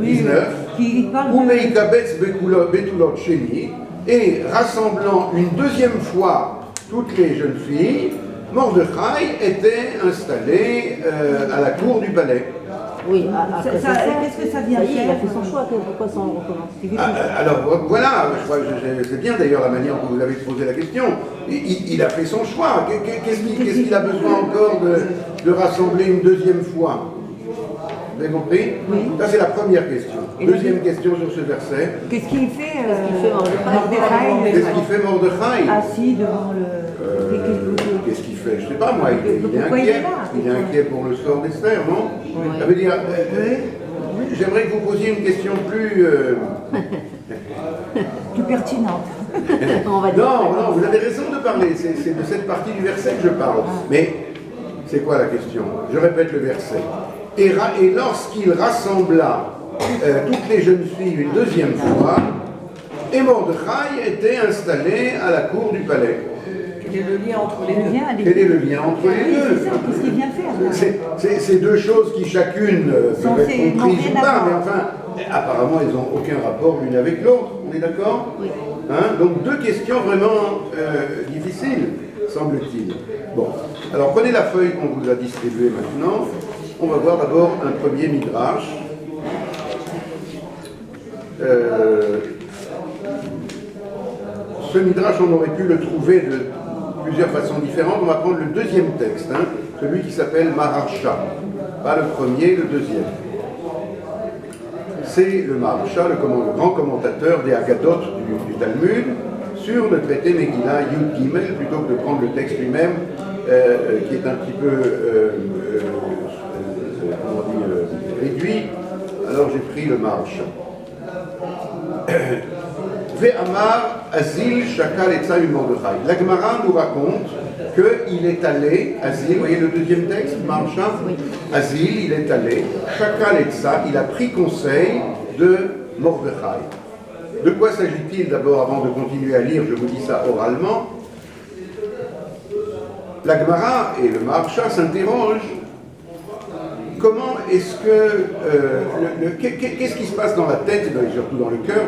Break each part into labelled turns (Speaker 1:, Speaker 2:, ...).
Speaker 1: 19, Umeikabetz Betulot Sheni, et rassemblant une deuxième fois toutes les jeunes filles, Mordechai était installé à la cour du palais.
Speaker 2: Oui, qu'est-ce que ça vient faire?
Speaker 3: Il a fait son choix, pourquoi ça on recommence?
Speaker 1: Alors voilà, je crois que c'est bien d'ailleurs la manière dont vous avez posé la question. Il a fait son choix. Qu'est-ce qu'il a besoin encore de rassembler une deuxième fois? Vous avez compris?
Speaker 2: Oui.
Speaker 1: Ça c'est la première question. Deuxième question sur ce verset.
Speaker 2: Qu'est-ce qu'il fait
Speaker 1: Mordechai? Qu'est-ce qu'il fait Mordechai?
Speaker 2: Assis devant le...
Speaker 1: Qu'est-ce qu'il fait? Je ne sais pas moi, il est inquiet. Il est inquiet pour le sort d'Esther, non? Ça veut dire, j'aimerais que vous posiez une question plus...
Speaker 2: plus pertinente.
Speaker 1: Non, vous avez raison de parler, c'est de cette partie du verset que je parle. Mais c'est quoi la question? Je répète le verset. Et lorsqu'il rassembla toutes les jeunes filles une deuxième fois, et Mordechai était installé à la cour du palais.
Speaker 4: Quel est le lien entre les deux?
Speaker 1: Quel est le lien entre les deux?
Speaker 2: C'est ça, qu'est-ce qu'il vient faire?
Speaker 1: C'est deux choses qui chacune peuvent être comprises ou pas, mais enfin, apparemment, elles n'ont aucun rapport l'une avec l'autre, on est d'accord?
Speaker 3: Oui.
Speaker 1: Hein? Donc deux questions vraiment difficiles, semble-t-il. Bon, alors prenez la feuille qu'on vous a distribuée maintenant. On va voir d'abord un premier midrash. Ce midrash, on aurait pu le trouver de plusieurs façons différentes. On va prendre le deuxième texte, celui qui s'appelle Maharsha. Pas le premier, le deuxième. C'est le Maharsha, le grand commentateur des Haggadot du Talmud, sur le traité Megillah Yud Gimel, plutôt que de prendre le texte lui-même, qui est un petit peu réduit. Alors j'ai pris le Maharsha. Ve'amar Azil Shakal Etza Mordechai. La Gemara nous raconte qu'il est allé, Azil, vous voyez le deuxième texte, Maharsha?
Speaker 3: Oui.
Speaker 1: Azil, il est allé, Shakal Etza, il a pris conseil de Mordechai. De quoi s'agit-il d'abord, avant de continuer à lire, je vous dis ça oralement? La Gemara et le Maharsha s'interrogent. Comment est-ce que... qu'est-ce qui se passe dans la tête, et surtout dans le cœur,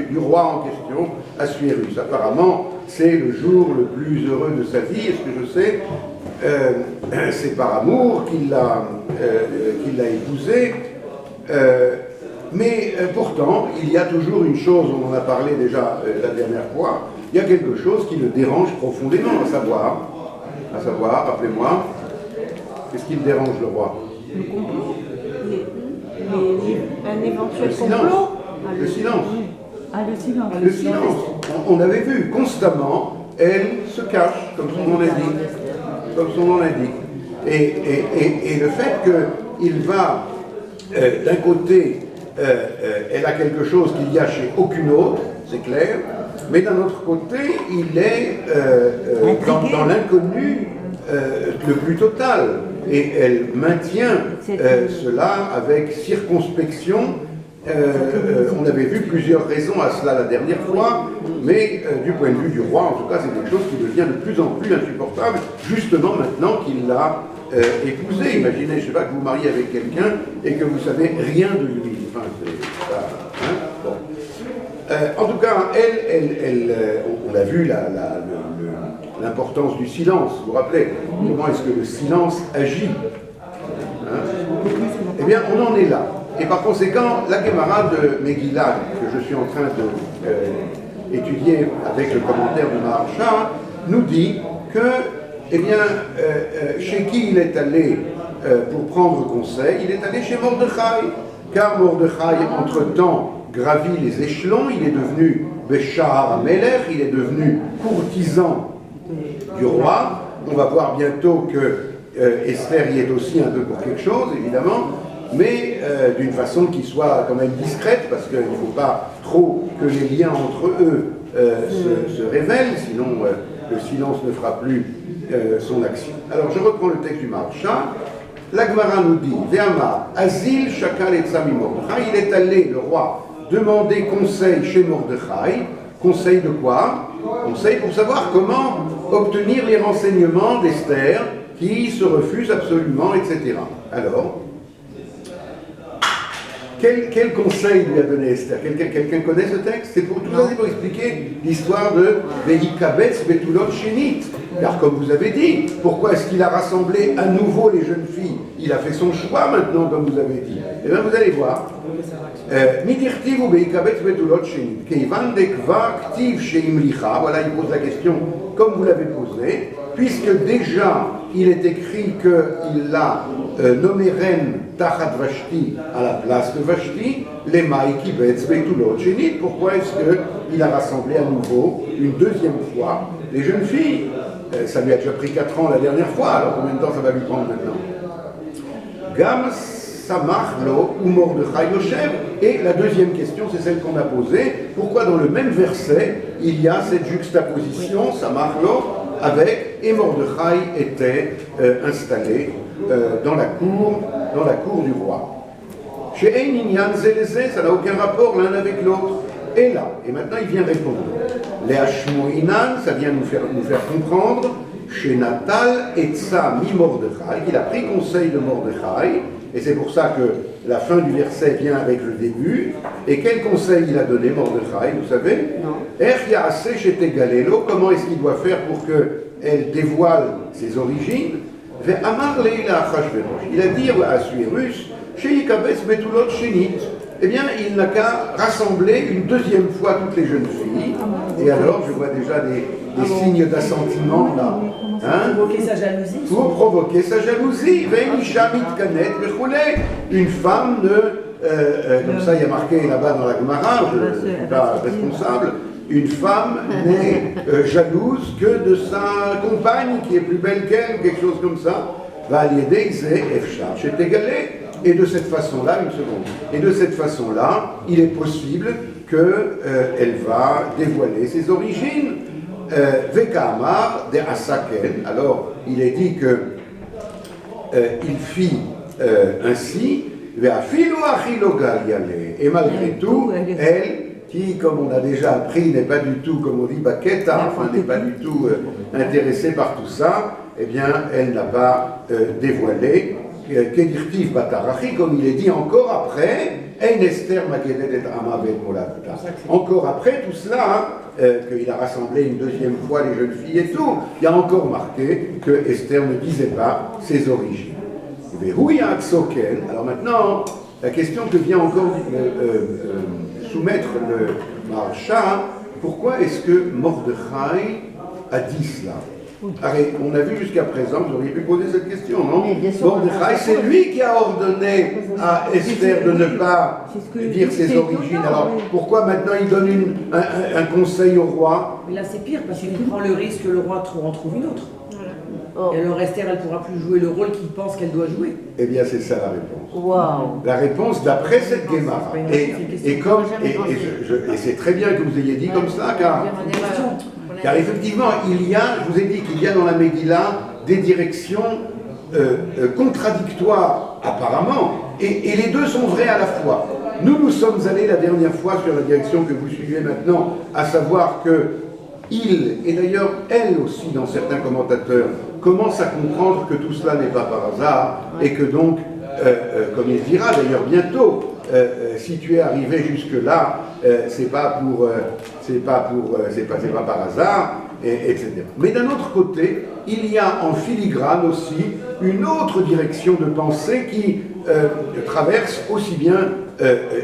Speaker 1: du roi en question, Assuérus? Apparemment, c'est le jour le plus heureux de sa vie, est-ce que je sais? C'est par amour qu'il l'a épousée. Mais pourtant, il y a toujours une chose, on en a parlé déjà la dernière fois, il y a quelque chose qui le dérange profondément, à savoir, rappelez-moi, qu'est-ce qui le dérange le roi?
Speaker 3: Le complot, un éventuel
Speaker 1: le silence.
Speaker 3: complot.
Speaker 1: Le silence.
Speaker 2: Le silence.
Speaker 1: Le silence. On avait vu constamment, elle se cache, comme son nom l'indique. Et le fait qu'il va, d'un côté, elle a quelque chose qu'il n'y a chez aucune autre, c'est clair, mais d'un autre côté, il est dans l'inconnu le plus total. Et elle maintient cela avec circonspection. On avait vu plusieurs raisons à cela la dernière fois, mais du point de vue du roi, en tout cas, c'est quelque chose qui devient de plus en plus insupportable, justement maintenant qu'il l'a épousée. Imaginez, je ne sais pas, que vous mariez avec quelqu'un et que vous ne savez rien de lui. Enfin, c'est ça. Bon. En tout cas, on a vu l'importance du silence, vous vous rappelez? Comment est-ce que le silence agit? Eh bien, on en est là. Et par conséquent, la Gemara de Megillah, que je suis en train d'étudier avec le commentaire de Maharsha, nous dit que, eh bien, chez qui il est allé pour prendre conseil? Il est allé chez Mordechai, car Mordechai, entre-temps, gravit les échelons, il est devenu Béchar Amelech, il est devenu courtisan du roi. On va voir bientôt que Esther y est aussi un peu pour quelque chose, évidemment, mais d'une façon qui soit quand même discrète, parce qu'il ne faut pas trop que les liens entre eux se révèlent, sinon le silence ne fera plus son action. Alors je reprends le texte du Maharsha. La Gemara nous dit, Ve'amar, Azil Shakal Etza Mordechai, il est allé, le roi, demander conseil chez Mordechai. Conseil de quoi? Conseil pour savoir comment obtenir les renseignements d'Esther qui se refuse absolument, etc. Alors, quel conseil lui a donné Esther? Quelqu'un connaît ce texte? C'est pour tout ça, c'est pour expliquer l'histoire de Vehikabetz Betulot Shenit. Car comme vous avez dit, pourquoi est-ce qu'il a rassemblé à nouveau les jeunes filles? Il a fait son choix maintenant, comme vous avez dit. Eh bien, vous allez voir. Midirtiv ou Vehikabetz Betulot Shenit. Keivan dekva ktiv sheimlicha. Voilà, il pose la question comme vous l'avez posée. Puisque déjà, il est écrit qu'il l'a nommé reine Tachat Vashti à la place de Vashti, les Maïkibetz Betulot Shenit. Pourquoi est-ce qu'il a rassemblé à nouveau, une deuxième fois, les jeunes filles? Ça lui a déjà pris 4 ans la dernière fois, alors combien de temps ça va lui prendre maintenant? Gam Samach Lo ou Mordechai Yoshev. Et la deuxième question, c'est celle qu'on a posée. Pourquoi dans le même verset, il y a cette juxtaposition, Samach Lo, avec et Mordechai était installé dans la cour du roi. Chez Ein Zeleze, ça n'a aucun rapport l'un avec l'autre. Et là, et maintenant il vient répondre. Les Hashmoinan, ça vient nous faire comprendre. Chez Natal Etza mi Mordechai, qu'il a pris conseil de Mordechai, et c'est pour ça que la fin du verset vient avec le début. Et quel conseil il a donné Mordechai, vous savez? Non. Comment est-ce qu'il doit faire pour qu'elle dévoile ses origines? Il a dit à Assuérus, eh bien, il n'a qu'à rassembler une deuxième fois toutes les jeunes filles. Et alors, je vois déjà des signes d'assentiment là.
Speaker 4: Hein? Pour provoquer sa jalousie.
Speaker 1: Pour provoquer sa jalousie. Une femme comme ça il y a marqué là-bas dans la Gemara, je ne suis pas responsable, une femme n'est jalouse que de sa compagne qui est plus belle qu'elle, quelque chose comme ça. Et de cette façon-là, il est possible qu'elle va dévoiler ses origines. Vekamar de Asaken. Alors, il est dit que il fit ainsi. Et malgré tout, elle, qui, comme on a déjà appris, n'est pas du tout, comme on dit, Baketa, enfin n'est pas du tout intéressée par tout ça, eh bien, elle n'a pas dévoilé. Kedirtiv Batarachi, comme il est dit encore après, Ein Esther Magedet et Amavet Molata. Encore après tout cela, qu'il a rassemblé une deuxième fois les jeunes filles et tout, il y a encore marqué que Esther ne disait pas ses origines. Alors maintenant, la question que vient encore soumettre le Maharsha, pourquoi est-ce que Mordechai a dit cela? On a vu jusqu'à présent, vous auriez pu poser cette question, non? Mordechai, c'est lui qui a ordonné à Esther de ne pas dire ses origines. Alors pourquoi maintenant il donne un conseil au roi?
Speaker 4: Mais là c'est pire, parce qu'il prend le risque que le roi en trouve une autre. Oh. Et alors Esther, elle ne pourra plus jouer le rôle qu'il pense qu'elle doit jouer.
Speaker 1: Eh bien, c'est ça la réponse.
Speaker 2: Wow.
Speaker 1: La réponse d'après cette Gemara. Et c'est très bien que vous ayez dit comme ça, car effectivement, je vous ai dit qu'il y a dans la Megillah des directions contradictoires, apparemment, et les deux sont vrais à la fois. Nous sommes allés la dernière fois sur la direction que vous suivez maintenant, à savoir que il, et d'ailleurs elle aussi dans certains commentateurs, commence à comprendre que tout cela n'est pas par hasard, et que donc, comme il dira d'ailleurs bientôt, si tu es arrivé jusque-là, c'est pas par hasard, etc. Mais d'un autre côté, il y a en filigrane aussi une autre direction de pensée qui traverse aussi bien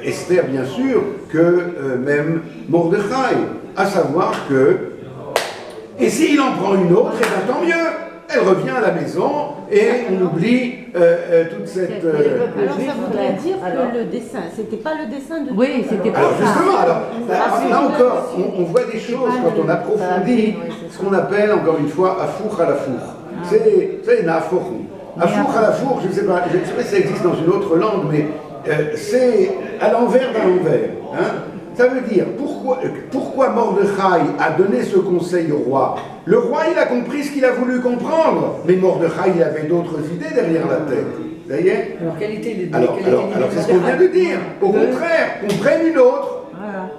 Speaker 1: Esther, bien sûr, que même Mordechai, à savoir que, et s'il en prend une autre, et bien tant mieux, elle revient à la maison et on oublie toute cette...
Speaker 3: Alors ça voudrait dire que le dessin, c'était pas le dessin de...
Speaker 2: Oui, c'était pas
Speaker 1: alors
Speaker 2: ça.
Speaker 1: justement, là encore, on voit des choses quand on approfondit ce qu'on appelle, encore une fois, afour à la four. C'est une afour. Afour à la four, je ne sais pas si ça existe dans une autre langue, mais c'est à l'envers d'un envers. Hein. Ça veut dire, pourquoi Mordechai a donné ce conseil au roi? Le roi, il a compris ce qu'il a voulu comprendre, mais Mordechai, il avait d'autres idées derrière la tête. Vous voyez?
Speaker 4: Alors, quelle était l'idée?
Speaker 1: Alors c'est ce qu'on vient de dire. Au contraire, qu'on prenne une autre.
Speaker 2: Voilà.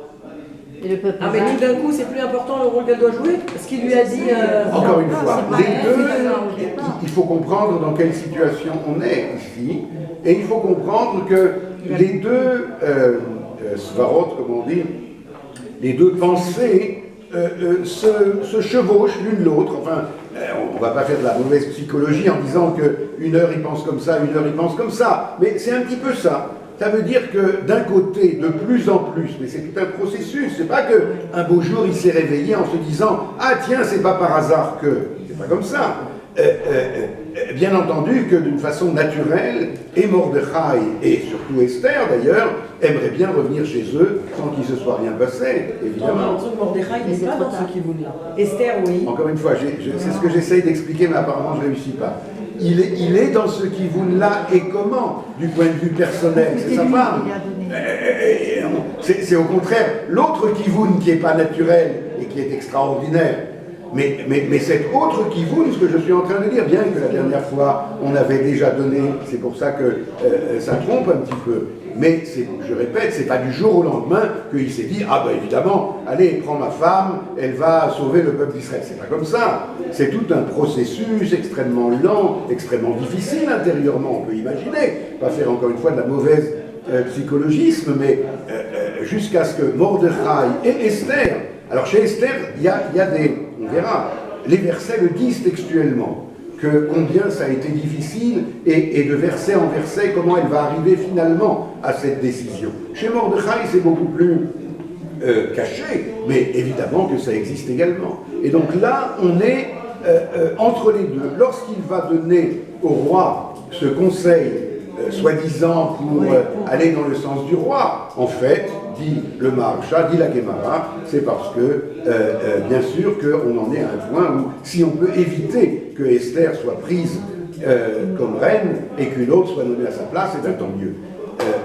Speaker 3: Et le peuple
Speaker 4: mais tout d'un coup, c'est plus important le rôle qu'elle doit jouer? Parce qu'il lui a dit...
Speaker 1: Encore une fois, les deux, il faut comprendre dans quelle situation on est ici, et il faut comprendre que les deux svarot, comme on dit, les deux pensées se chevauchent l'une l'autre. Enfin, on ne va pas faire de la mauvaise psychologie en disant qu'une heure il pense comme ça, une heure il pense comme ça, mais c'est un petit peu ça. Ça veut dire que d'un côté, de plus en plus, mais c'est tout un processus, c'est pas qu'un beau jour il s'est réveillé en se disant « Ah tiens, c'est pas par hasard que... » C'est pas comme ça. Bien entendu que d'une façon naturelle, et Mordechai, et surtout Esther d'ailleurs, aimeraient bien revenir chez eux sans qu'il se soit rien passé, évidemment.
Speaker 4: Mordechai n'est pas dans ce kivoun-là. Esther, oui.
Speaker 1: Encore une fois, c'est ce que j'essaye d'expliquer, mais apparemment je ne réussis pas. Il est dans ce kivoun-là, et comment? Du point de vue personnel, c'est sa femme. C'est au contraire l'autre kivoun qui n'est pas naturel et qui est extraordinaire. Mais cet autre kivoun, ce que je suis en train de dire, bien que la dernière fois on avait déjà donné, c'est pour ça que ça trompe un petit peu. Mais je répète, c'est pas du jour au lendemain qu'il s'est dit ah ben évidemment, allez, prends ma femme, elle va sauver le peuple d'Israël. C'est pas comme ça. C'est tout un processus extrêmement lent, extrêmement difficile intérieurement. On peut imaginer, pas faire encore une fois de la mauvaise psychologisme, mais jusqu'à ce que Mordechai et Esther. Alors chez Esther, il y a des, on verra, les versets le disent textuellement. Que combien ça a été difficile, et de verset en verset, comment elle va arriver finalement à cette décision. Chez Mordechai, c'est beaucoup plus caché, mais évidemment que ça existe également. Et donc là, on est entre les deux. Lorsqu'il va donner au roi ce conseil, soi-disant pour aller dans le sens du roi, en fait, dit le Maharsha, dit la Gemara, c'est parce que, bien sûr, qu'on en est à un point où, si on peut éviter que Esther soit prise comme reine et qu'une autre soit nommée à sa place, c'est tant mieux.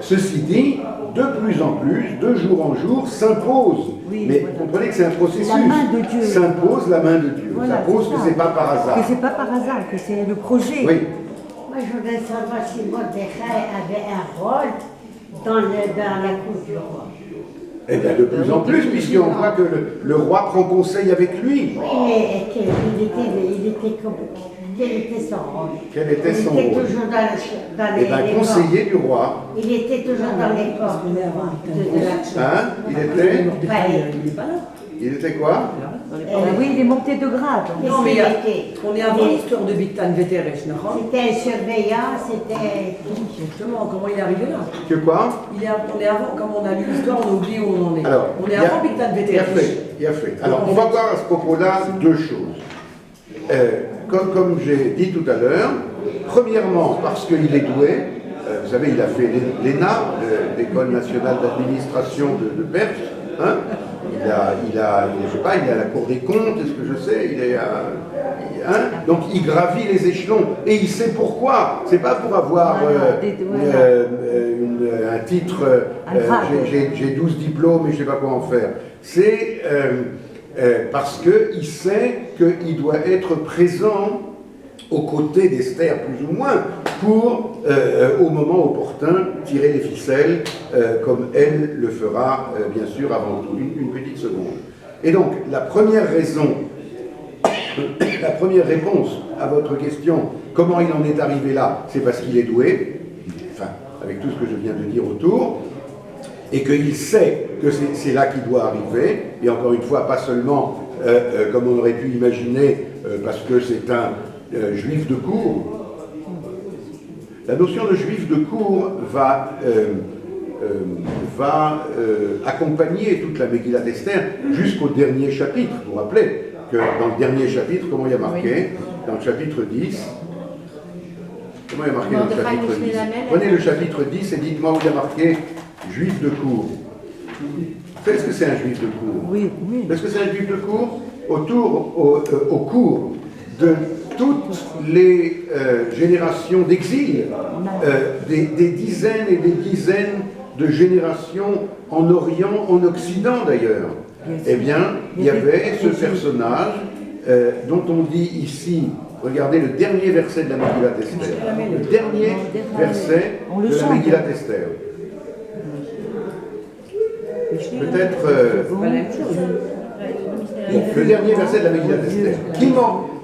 Speaker 1: Ceci dit, de plus en plus, de jour en jour, s'impose.
Speaker 2: Oui,
Speaker 1: mais vous comprenez que c'est un processus.
Speaker 2: La main de Dieu.
Speaker 1: S'impose la main de Dieu.
Speaker 2: Voilà,
Speaker 1: s'impose que c'est pas par hasard.
Speaker 2: Que c'est pas par hasard, que c'est le projet.
Speaker 1: Oui.
Speaker 5: Moi, je voudrais savoir si Mordechai avait un rôle dans la cour du roi.
Speaker 1: Eh bien, de plus en plus, puisqu'on voit que le roi prend conseil avec lui.
Speaker 5: Oui, mais il était comme... Quel était son rôle?
Speaker 1: Quel était son
Speaker 5: Il était
Speaker 1: rôle?
Speaker 5: toujours dans
Speaker 1: Eh bien,
Speaker 5: les
Speaker 1: conseiller du roi.
Speaker 5: Il était toujours dans les corps de la
Speaker 1: Hein? Il était...
Speaker 4: Il n'est pas là.
Speaker 1: Il était quoi?
Speaker 2: Oui, il est monté de grade.
Speaker 4: Non, mais on est avant l'histoire de Bigtan Veteresh, non?
Speaker 5: C'était un surveillant, c'était...
Speaker 4: Justement, comment il est arrivé là?
Speaker 1: Que quoi?
Speaker 4: On est avant, comme on a lu l'histoire, on a oublié où on en est.
Speaker 1: Alors,
Speaker 4: on est avant Bigtan Veteresh.
Speaker 1: Il a fait. Alors, on va voir à ce propos-là deux choses. Comme j'ai dit tout à l'heure, premièrement, parce qu'il est doué, vous savez, il a fait l'ENA, l'École nationale d'administration de Perse, hein? Il est à la Cour des comptes, est-ce que je sais, donc il gravit les échelons, et il sait pourquoi. C'est pas pour avoir un titre, j'ai 12 diplômes et je sais pas quoi en faire. C'est parce qu'il sait qu'il doit être présent aux côtés d'Esther, plus ou moins, pour, au moment opportun, tirer les ficelles, comme elle le fera, bien sûr, avant tout. Une petite seconde. Et donc, la première raison, la première réponse à votre question, comment il en est arrivé là, c'est parce qu'il est doué, enfin, avec tout ce que je viens de dire autour, et qu'il sait que c'est là qu'il doit arriver, et encore une fois, pas seulement, comme on aurait pu imaginer, parce que c'est un juif de cour. La notion de juif de cour va accompagner toute la Megillat Esther jusqu'au dernier chapitre. Vous vous rappelez que dans le dernier chapitre, comment il y a marqué? Dans le chapitre 10, comment il y a marqué dans le chapitre 10? Prenez le chapitre 10 et dites-moi où il y a marqué juif de cour. Vous savez ce que c'est un juif de cour?
Speaker 2: Oui, oui.
Speaker 1: Est-ce que c'est un juif de cour? Au cours de toutes les générations d'exil, des dizaines et des dizaines de générations en Orient, en Occident d'ailleurs, eh bien, il y avait ce personnage dont on dit ici, regardez le dernier verset de la Megillat Esther, le dernier verset de la Megillat Esther. Peut-être... Bon, le dernier verset de la Megillah d'Esther.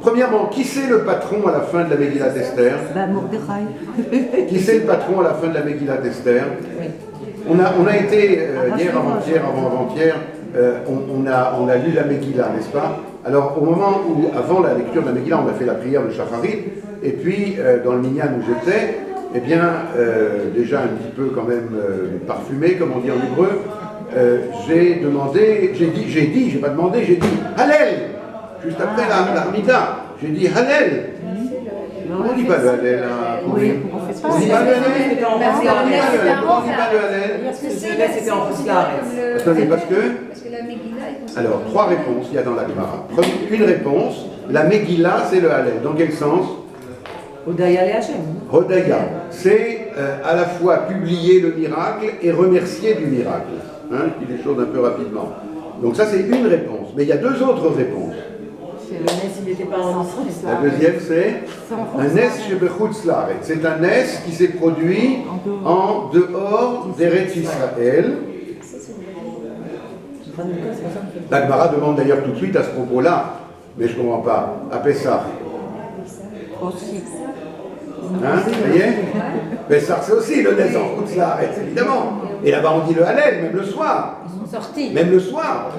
Speaker 1: Premièrement, qui c'est le patron à la fin de la Megillah d'Esther?
Speaker 2: Bah, Mordechai.
Speaker 1: Qui c'est le patron à la fin de la Megillah d'Esther? On a été, hier, avant-hier, avant-avant-hier, on a lu la Megillah, n'est-ce pas? Alors, au moment où, avant la lecture de la Megillah, on a fait la prière de Shacharit, et puis, dans le minyan où j'étais, eh bien, déjà un petit peu quand même parfumé, comme on dit en hébreu, j'ai pas demandé, j'ai dit Hallel, juste après l'Armida, j'ai dit Hallel. On dit pas le Hallel, hein,
Speaker 2: Oui,
Speaker 1: on dit pas le Hallel.
Speaker 4: C'était en
Speaker 1: On dit pas le Hallel.
Speaker 4: Parce que c'était en Fuslar.
Speaker 1: Attendez, parce que.
Speaker 6: Parce que la Megillah est considérée.
Speaker 1: Alors, trois réponses il y a dans la Gemara. Une réponse, la Megillah, c'est le Hallel. Dans quel sens?
Speaker 4: Hodaya le Hachem.
Speaker 1: Hodaya, c'est à la fois publier le miracle et remercier du miracle. Hein, je dis les choses un peu rapidement. Donc ça, c'est une réponse. Mais il y a deux autres réponses.
Speaker 4: Le Nes, il n'était pas en Israël.
Speaker 1: La deuxième, c'est un Nes shebechutz laaretz. C'est un Nes qui s'est produit en dehors d'Eretz Israël. La Gemara demande d'ailleurs tout de suite à ce propos-là, mais je ne comprends pas, à Pessah.
Speaker 2: Aussi.
Speaker 1: Hein, ça y est? Pessah, c'est aussi le Nes en Chutz laaretz, évidemment. Et là-bas, on dit le Hallel, même le soir.
Speaker 6: Ils sont sortis.
Speaker 1: Même le soir.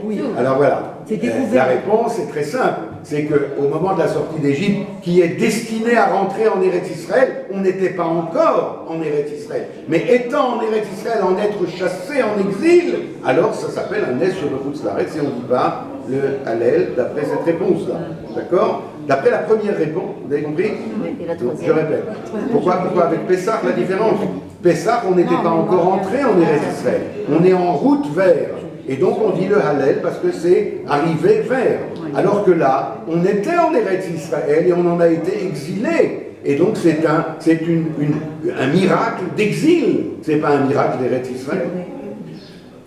Speaker 2: Oui.
Speaker 1: Alors voilà.
Speaker 2: C'est découvert.
Speaker 1: La réponse est très simple. C'est qu'au moment de la sortie d'Égypte, qui est destinée à rentrer en Eretz Israël, on n'était pas encore en Eretz Israël. Mais étant en Eretz Israël, en être chassé en exil, alors ça s'appelle un Nes shebechutz laaretz et on ne dit pas le Hallel d'après cette réponse-là. D'accord? D'après la première réponse, vous avez compris?
Speaker 2: Et la
Speaker 1: Donc,
Speaker 2: troisième.
Speaker 1: je répète. Pourquoi avec Pessah, la différence? Pessah, on n'était pas encore entré en Eretz Israël. On est en route vers. Et donc on dit le Hallel parce que c'est arrivé vers. Alors que là, on était en Eretz Israël et on en a été exilé. Et donc c'est un miracle d'exil. C'est pas un miracle d'Eretz Israël.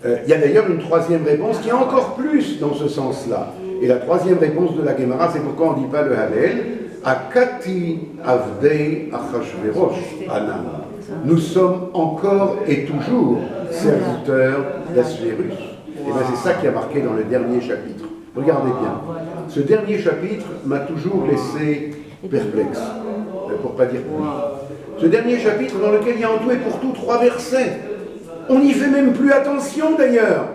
Speaker 1: Il y a d'ailleurs une troisième réponse qui est encore plus dans ce sens-là. Et la troisième réponse de la Gemara, c'est pourquoi on ne dit pas le Hallel. Akati avdei Achashverosh Anan. Nous sommes encore et toujours serviteurs d'Assuérus. Et bien c'est ça qui a marqué dans le dernier chapitre. Regardez bien. Ce dernier chapitre m'a toujours laissé perplexe, pour pas dire plus. Ce dernier chapitre dans lequel il y a en tout et pour tout 3 versets. On n'y fait même plus attention d'ailleurs.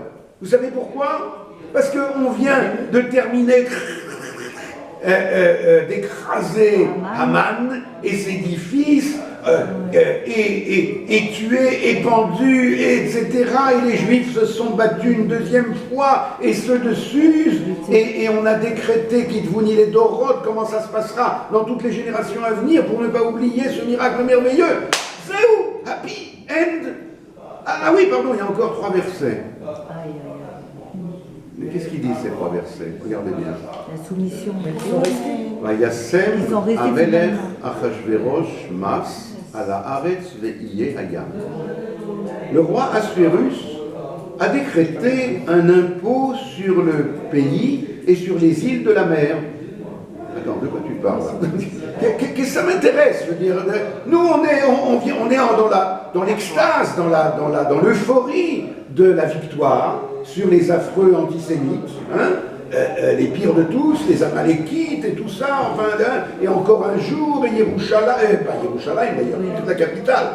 Speaker 1: Vous savez pourquoi? Parce qu'on vient de terminer d'écraser Haman et ses 10 fils, et tués, et pendus, etc. Et les Juifs se sont battus une deuxième fois, et ceux de Suse, et on a décrété qu'Idvouni les Dorot, comment ça se passera dans toutes les générations à venir, pour ne pas oublier ce miracle merveilleux. C'est où? Happy End. Ah oui, pardon, il y a encore 3 versets. Mais qu'est-ce qu'il dit ces 3 versets? Regardez bien.
Speaker 2: La soumission.
Speaker 1: Vayasem
Speaker 2: Ils sont restés
Speaker 1: Amelech
Speaker 2: finalement.
Speaker 1: Achashverosh Mas ala Haaretz ve'iye Hayam. Le roi Assuérus a décrété un impôt sur le pays et sur les îles de la mer. Attends, de quoi tu parles? Qu'est-ce que ça m'intéresse? Je veux dire, nous on est dans l'extase, dans l'euphorie de la victoire sur les affreux antisémites, hein, les pires de tous, les Amalékites et tout ça, enfin, hein, et encore un jour, et Yerushalayim, pas Yerushalayim d'ailleurs, toute la capitale,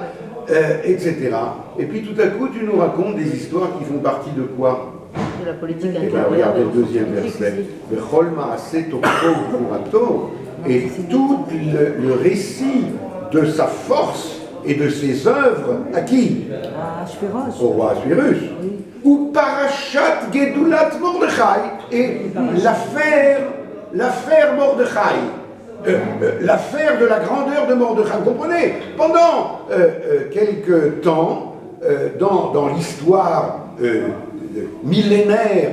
Speaker 1: etc. Et puis tout à coup, tu nous racontes des histoires qui font partie de quoi?
Speaker 3: De la politique
Speaker 1: Et bien,
Speaker 3: intérieure.
Speaker 1: regardez le deuxième verset. Bechol ma'aseh tokto uvurato. Et tout le récit de sa force et de ses œuvres, à qui?
Speaker 2: Ah, Ashvérosh.
Speaker 1: Au roi Assuérus. Ou Parashat Gedulat Mordechai. Et l'affaire Mordechai. L'affaire de la grandeur de Mordechai. Vous comprenez? Pendant quelque temps, dans l'histoire millénaire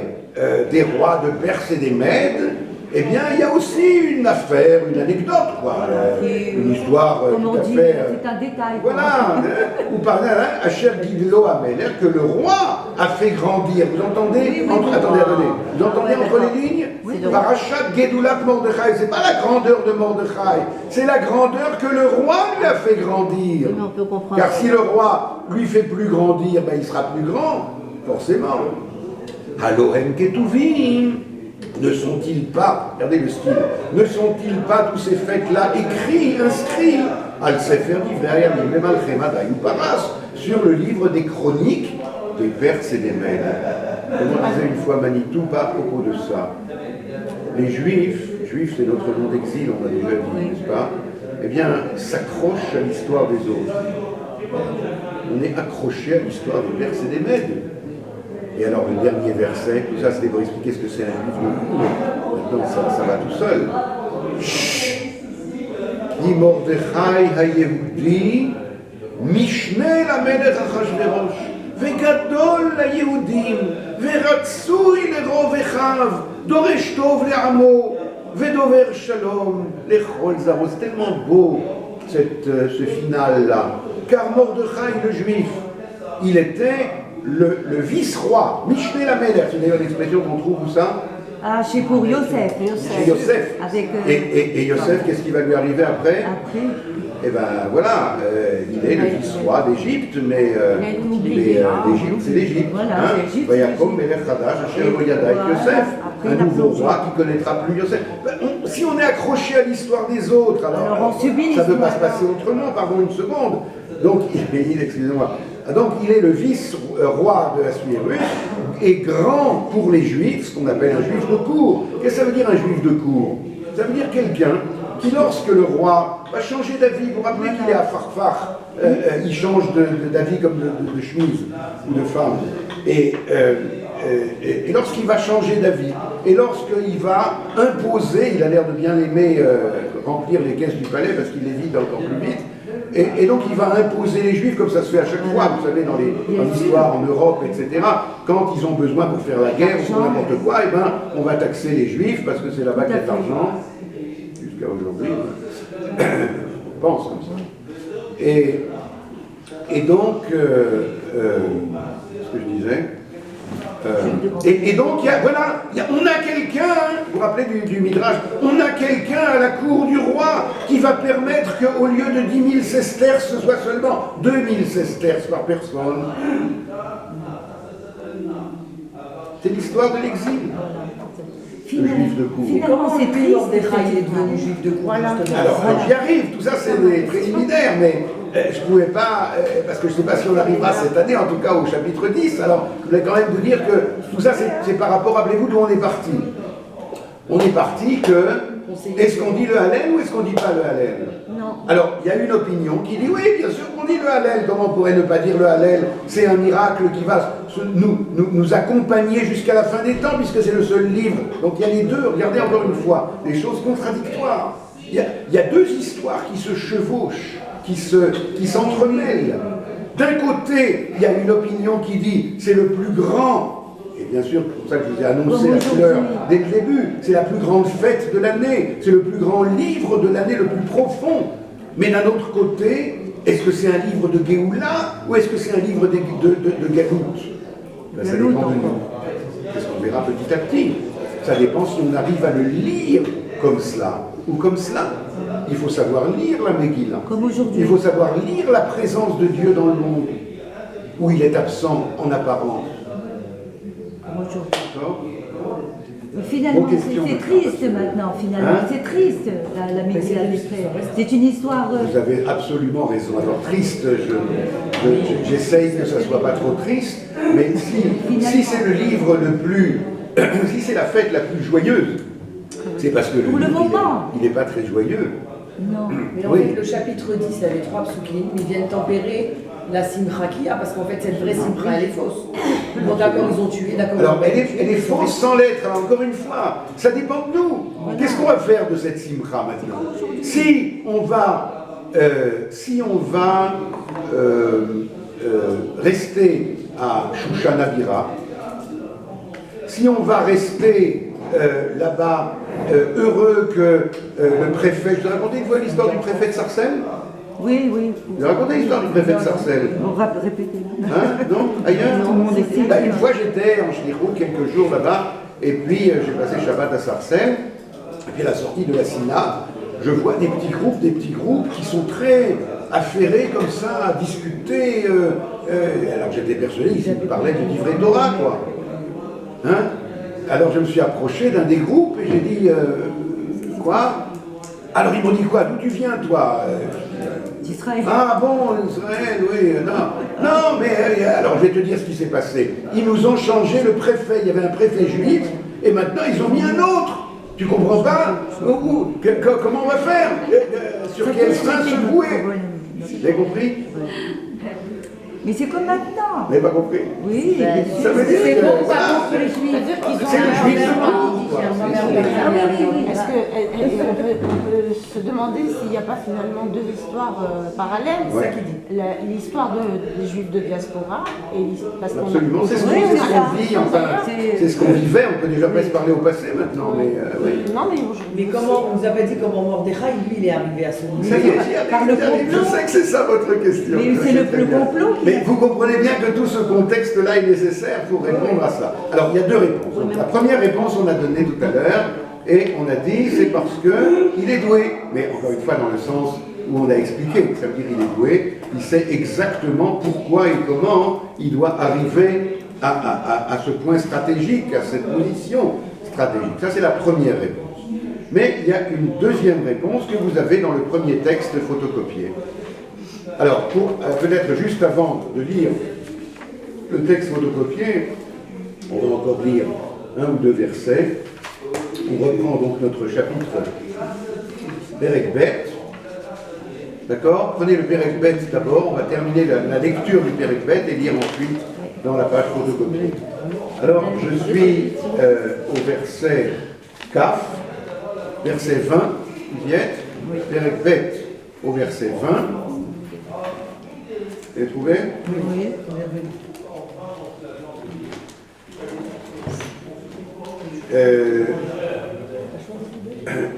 Speaker 1: des rois de Perse et des Mèdes, eh bien, il y a aussi une affaire, une anecdote, quoi, une histoire
Speaker 2: Comme on
Speaker 1: tout à
Speaker 2: dit,
Speaker 1: fait...
Speaker 2: c'est un détail.
Speaker 1: Voilà, ou par là, Asher Gidlo Amelech, que le roi a fait grandir. Vous entendez? Attendez. Vous entendez entre les lignes? Parashat Gedulat Mordechai, c'est pas la grandeur de Mordechai, c'est la grandeur que le roi lui a fait grandir.
Speaker 3: Oui, mais on peut comprendre.
Speaker 1: Car si le roi lui fait plus grandir, ben il sera plus grand, forcément. Halohem Ketuvim. Ne sont-ils pas, regardez le style, ne sont-ils pas tous ces faits-là écrits, inscrits al Sefer Divrei Hayamim Lemalchem Adai Uparas, sur le livre des chroniques des Perses et des Mèdes. Comme on disait une fois Manitouba à propos de ça, les Juifs c'est notre nom d'exil, on l'a déjà dit, n'est-ce pas? Eh bien, s'accrochent à l'histoire des autres. On est accroché à l'histoire des Perses et des Mèdes. Et alors le dernier verset, tout ça c'était pour expliquer ce que c'est un juif de cour. Maintenant ça va tout seul. Di Mordechai ha-Yehudi, Mishneh la-Melech Achashverosh, Vegadol la-Yehudim, Veratzui le-Rov Echav, Doresh Tov le-Amo, Vedover Shalom, Lechol Zaro. C'est tellement beau ce final-là. Car Mordechai le juif, il était le vice-roi, Mishneh la-Melech, c'est d'ailleurs l'expression qu'on trouve où ça?
Speaker 2: Ah, c'est pour Yosef.
Speaker 1: Chez Yosef.
Speaker 2: Avec,
Speaker 1: et Yosef, qu'est-ce qui va lui arriver après? Eh bien voilà, il est le vice-roi d'Égypte, mais l'Égypte, c'est l'Égypte. Vayakom Melech Chadash, Asher Lo Yadai Yosef, un nouveau roi qui ne connaîtra plus Yosef. Si on est accroché à l'histoire des autres, alors ça ne peut pas se passer autrement, pardon une seconde. Donc, excusez-moi. Donc, il est le vice-roi de Assuérus et grand pour les Juifs, ce qu'on appelle un juif de cour. Qu'est-ce que ça veut dire un juif de cour? Ça veut dire quelqu'un qui, lorsque le roi va changer d'avis, vous vous rappelez qu'il est à Farfar, il change d'avis comme de chemise ou de femme. Et lorsqu'il va changer d'avis, et lorsqu'il va imposer, il a l'air de bien aimer remplir les caisses du palais parce qu'il les vide encore plus vite, et donc il va imposer les Juifs, comme ça se fait à chaque fois, vous savez, dans l'histoire en Europe, etc. Quand ils ont besoin pour faire la guerre ou pour n'importe quoi, eh ben, on va taxer les Juifs parce que c'est là-bas qu'il y a de l'argent, jusqu'à aujourd'hui, on pense comme ça. Et donc, ce que je disais, et donc, on a quelqu'un, vous vous rappelez du Midrash, on a quelqu'un à la cour du roi qui va permettre qu'au lieu de 10 000 sesterces, ce soit seulement 2 000 sesterces par personne. C'est l'histoire de l'exil. Le juif de cour.
Speaker 4: Comment c'est triste il est devenu juif de cour, justement?
Speaker 1: Alors, j'y arrive, tout ça c'est des préliminaires, mais je ne pouvais pas, parce que je ne sais pas si on arrivera cette année, en tout cas au chapitre 10, alors je voulais quand même vous dire que tout ça c'est par rapport, rappelez-vous d'où on est parti. On est parti que, est-ce qu'on dit le Hallel ou est-ce qu'on ne dit pas le Hallel?
Speaker 2: Non.
Speaker 1: Alors, il y a une opinion qui dit, oui, bien sûr qu'on dit le Hallel, comment on pourrait ne pas dire le Hallel? C'est un miracle qui va nous accompagner jusqu'à la fin des temps, puisque c'est le seul livre. Donc il y a les deux, regardez encore une fois, des choses contradictoires. Il y a deux histoires qui se chevauchent, qui s'entremêlent. D'un côté, il y a une opinion qui dit, c'est le plus grand, et bien sûr, c'est pour ça que je vous ai annoncé la couleur dès le début, c'est la plus grande fête de l'année, c'est le plus grand livre de l'année, le plus profond. Mais d'un autre côté, est-ce que c'est un livre de Géoula ou est-ce que c'est un livre de Galout? Ben, ça dépend de nous. C'est ce qu'on verra petit à petit. Ça dépend si on arrive à le lire comme cela ou comme cela. Il faut savoir lire la Megillah.
Speaker 2: Comme aujourd'hui.
Speaker 1: Il faut savoir lire la présence de Dieu dans le monde, où il est absent en apparence.
Speaker 2: Finalement, c'est triste maintenant, finalement. C'est triste, la Megillah d'Esther. C'est une histoire...
Speaker 1: Vous avez absolument raison. Alors, triste, j'essaye que ça ne soit pas trop triste, mais si c'est le livre le plus... si c'est la fête la plus joyeuse, c'est parce que
Speaker 2: pour le moment,
Speaker 1: il n'est pas très joyeux.
Speaker 2: Non.
Speaker 4: Mais en fait, le chapitre 10, il y avait 3 psukim, ils viennent tempérer la simcha qu'il y a, parce qu'en fait, cette vraie simcha, elle est fausse. Bon, d'accord, ils ont tué, d'accord.
Speaker 1: Alors, elle est fausse sans l'être, alors, encore une fois. Ça dépend de nous. Voilà. Qu'est-ce qu'on va faire de cette simcha maintenant? Si on va rester à Shushan Abira, si on va rester là-bas heureux que le préfet... Je vous ai raconté une fois l'histoire du préfet de Sarcelles?
Speaker 2: Oui.
Speaker 1: Vous avez raconté l'histoire du préfet de Sarcelles?
Speaker 2: On va répéter.
Speaker 1: Hein? Non? Ailleurs?
Speaker 2: Non,
Speaker 1: une fois j'étais en Shlichut quelques jours là-bas, et puis j'ai passé Shabbat à Sarcelles, et puis à la sortie de la Sina, je vois des petits groupes qui sont très affairés comme ça, à discuter. Alors j'étais persuadé qu'ils parlaient du livret Torah, quoi. Hein? alors je me suis approché d'un des groupes et j'ai dit quoi? Alors ils m'ont dit quoi? D'où tu viens toi?
Speaker 2: d'Israël.
Speaker 1: Ah bon, Israël, oui, non. Non, mais alors je vais te dire ce qui s'est passé. Ils nous ont changé le préfet, il y avait un préfet juif, et maintenant ils ont mis un autre. Tu comprends pas? Comment on va faire? Sur quel frein se vouer? Vous avez compris?
Speaker 2: Mais c'est comme maintenant.
Speaker 1: Vous n'avez pas compris?
Speaker 2: Oui,
Speaker 1: Ça veut dire
Speaker 4: C'est
Speaker 1: que...
Speaker 4: bon,
Speaker 1: voilà,
Speaker 4: pas pour les juifs.
Speaker 1: c'est le juif de tout, quoi.
Speaker 3: Est-ce qu'on peut se demander s'il n'y a pas finalement deux histoires parallèles?
Speaker 1: Ouais.
Speaker 3: L'histoire des juifs de diaspora et parce qu'on a-
Speaker 1: Absolument, c'est ce qu'on
Speaker 2: Oui, c'est ça.
Speaker 1: vit, enfin, c'est ce qu'on vivait, on peut déjà pas se parler au passé maintenant, mais oui.
Speaker 3: Non, mais aujourd'hui.
Speaker 4: Mais comment, on vous a pas dit comment Mordechai, lui, il est arrivé à ce niveau?
Speaker 1: Ça y est, j'y arrive,
Speaker 2: Par le
Speaker 1: j'y arrive. Je
Speaker 2: complot.
Speaker 1: sais que c'est ça votre question.
Speaker 2: Mais
Speaker 1: Je
Speaker 2: c'est
Speaker 1: sais
Speaker 2: le
Speaker 1: très bien.
Speaker 2: complot qui-
Speaker 1: Mais vous comprenez bien que tout ce contexte-là est nécessaire pour répondre à ça. Alors, il y a deux réponses. Donc, la première réponse, on a donné tout à l'heure, et on a dit, c'est parce qu'il est doué. Mais encore une fois, dans le sens où on a expliqué, ça veut dire qu'il est doué, il sait exactement pourquoi et comment il doit arriver à ce point stratégique, à cette position stratégique. Ça, c'est la première réponse. Mais il y a une deuxième réponse que vous avez dans le premier texte photocopié. Alors, peut-être juste avant de lire le texte photocopié, on va encore lire un ou deux versets. On reprend donc notre chapitre Perek Bet. D'accord? Prenez le Perek Bet d'abord, on va terminer la lecture du Perek Bet et lire ensuite dans la page photocopiée. Alors, je suis au verset Kaf, verset 20, vous y êtes? Perek Bet au verset 20. Vous avez trouvé?
Speaker 2: Oui.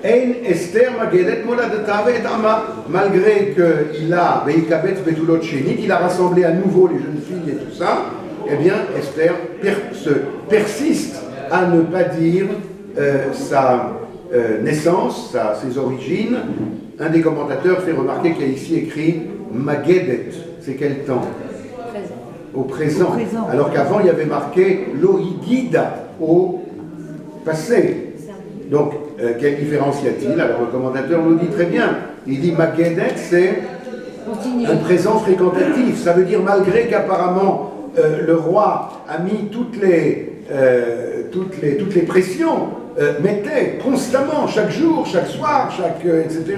Speaker 1: Ein Esther Magedet Moladeta et Ama, malgré qu'il a Veikabet Betulot Shenit, il a rassemblé à nouveau les jeunes filles et tout ça, eh bien Esther persiste à ne pas dire sa naissance, ses origines. Un des commentateurs fait remarquer qu'il y a ici écrit Magedet, c'est quel temps? Au présent. Alors qu'avant il y avait marqué Lohigida, au passé. Donc, quelle différence y a-t-il? Alors le commentateur nous dit très bien. Il dit Magedet, c'est un présent fréquentatif. Ça veut dire malgré qu'apparemment le roi a mis toutes les pressions, mettait constamment, chaque jour, chaque soir, etc.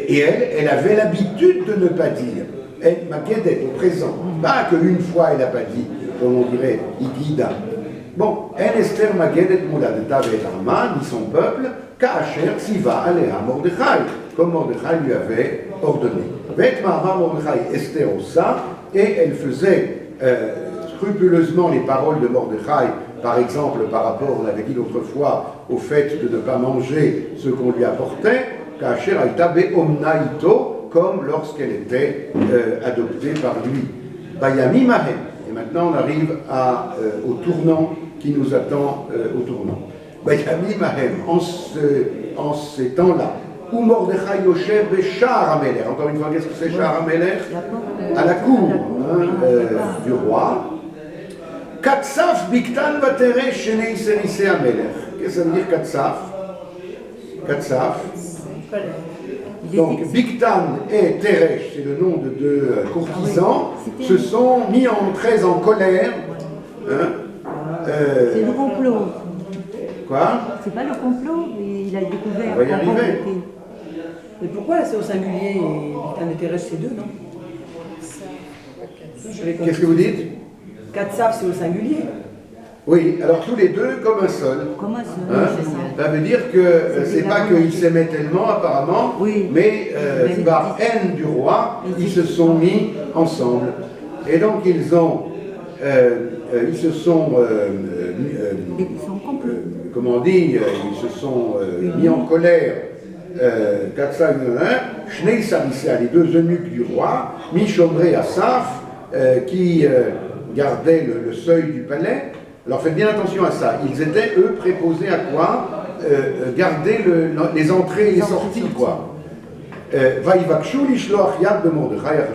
Speaker 1: Et elle avait l'habitude de ne pas dire. Elle Magedet au présent. Pas qu'une fois elle n'a pas dit, comme on dirait, Igida. Bon, En Esther Magedet Mouladeta Ve'Ama, ni son peuple, Ka'asher Tziva Aleha Mordechai, comme Mordechai lui avait ordonné. Ve'et Ma'ama Mordechai Esther Osa, et elle faisait scrupuleusement les paroles de Mordechai, par exemple par rapport, on avait dit l'autre fois, au fait de ne pas manger ce qu'on lui apportait, Ka'asher Aïta Be'omna Ito, comme lorsqu'elle était adoptée par lui. Bayami Mahem. Et maintenant on arrive au tournant qui nous attend au tournant. Bayami Mahem, en ces temps-là, où Mordechai Yosher Beshar Amelech. Encore une fois, qu'est-ce que c'est Shar Amelech? À la cour du roi. Katsaf Biktan Vatere Shenei Serise Amelech. Qu'est-ce que ça veut dire Katsaf? Katsaf. Donc, Biktan et Teresh, c'est le nom de deux courtisans, se sont mis très en colère.
Speaker 2: C'est le complot.
Speaker 1: Quoi?
Speaker 2: C'est pas le complot, il a découvert.
Speaker 1: On va y arriver.
Speaker 4: Mais pourquoi là c'est au singulier et Biktan et Teresh c'est deux, non?
Speaker 1: Qu'est-ce que vous dites?
Speaker 4: Katsaf c'est au singulier.
Speaker 1: Oui, alors tous les deux comme un seul.
Speaker 2: Comment ça?
Speaker 1: Hein? Ça veut dire que c'est pas qu'ils s'aimaient tellement apparemment,
Speaker 2: Oui.
Speaker 1: mais par haine du roi, ils se sont mis ensemble. Et donc ils se sont comment on dit, ils se sont mis en colère. Shnei Sarissa, les deux eunuques du roi, Mishomré Asaf, qui gardaient le seuil du palais. Alors faites bien attention à ça. Ils étaient, eux, préposés à quoi? Garder les entrées et les sorties, quoi. Vaïvakshu lishloach yad b'Mordechai